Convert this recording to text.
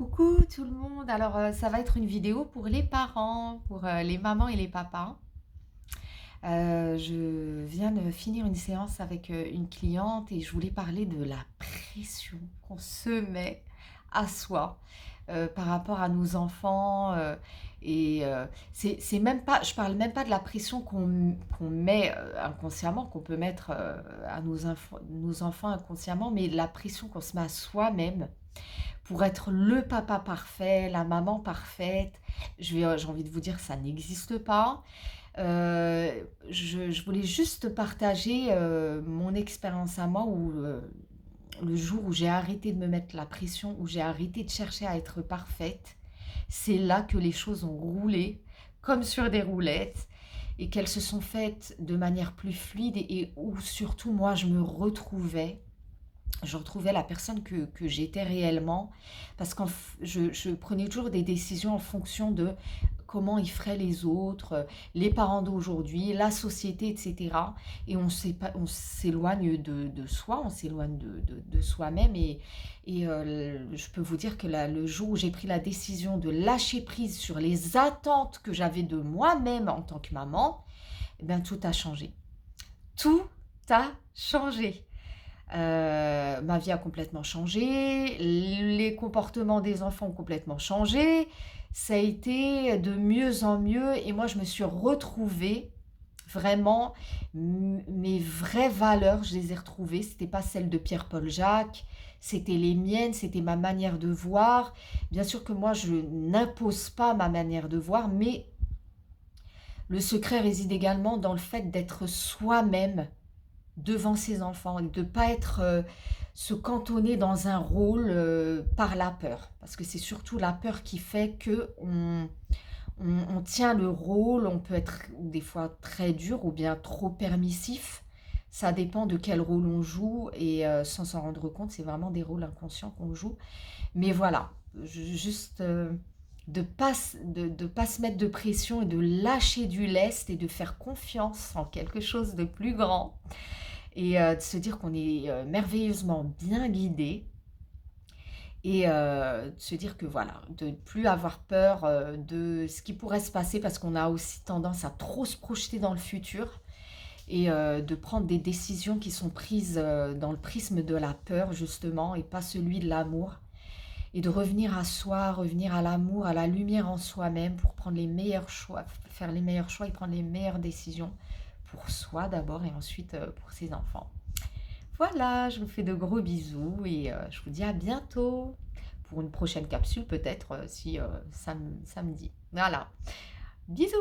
Coucou tout le monde, alors ça va être une vidéo pour les parents, pour les mamans et les papas. Je viens de finir une séance avec une cliente et je voulais parler de la pression qu'on se met à soi par rapport à nos enfants. C'est même pas, je parle même pas de la pression qu'on met inconsciemment, qu'on peut mettre à nos enfants inconsciemment, mais la pression qu'on se met à soi-même pour être le papa parfait, la maman parfaite. J'ai envie de vous dire que ça n'existe pas. Je voulais juste partager mon expérience à moi où le jour où j'ai arrêté de me mettre la pression, où j'ai arrêté de chercher à être parfaite, c'est là que les choses ont roulé comme sur des roulettes et qu'elles se sont faites de manière plus fluide et où surtout moi je retrouvais la personne que j'étais réellement, parce que je prenais toujours des décisions en fonction de comment ils feraient les autres, les parents d'aujourd'hui, la société, etc. Et on s'éloigne de soi, on s'éloigne de soi-même. Je peux vous dire que le jour où j'ai pris la décision de lâcher prise sur les attentes que j'avais de moi-même en tant que maman, eh bien, tout a changé. Tout a changé. Ma vie a complètement changé, les comportements des enfants ont complètement changé, ça a été de mieux en mieux et moi je me suis retrouvée vraiment, mes vraies valeurs, je les ai retrouvées, c'était pas celles de Pierre-Paul Jacques, c'était les miennes, c'était ma manière de voir. Bien sûr que moi je n'impose pas ma manière de voir, mais le secret réside également dans le fait d'être soi-même devant ses enfants et de ne pas être se cantonner dans un rôle par la peur, parce que c'est surtout la peur qui fait que on tient le rôle. On peut être des fois très dur ou bien trop permissif, ça dépend de quel rôle on joue et sans s'en rendre compte, c'est vraiment des rôles inconscients qu'on joue. Mais voilà, juste de pas se mettre de pression et de lâcher du lest et de faire confiance en quelque chose de plus grand et de se dire qu'on est merveilleusement bien guidé et de se dire que voilà, de ne plus avoir peur de ce qui pourrait se passer parce qu'on a aussi tendance à trop se projeter dans le futur et de prendre des décisions qui sont prises dans le prisme de la peur justement et pas celui de l'amour et de revenir à soi, revenir à l'amour, à la lumière en soi-même pour prendre les meilleurs choix, faire les meilleurs choix et prendre les meilleures décisions pour soi d'abord et ensuite pour ses enfants. Voilà, je vous fais de gros bisous et je vous dis à bientôt pour une prochaine capsule peut-être si ça me dit. Voilà, bisous.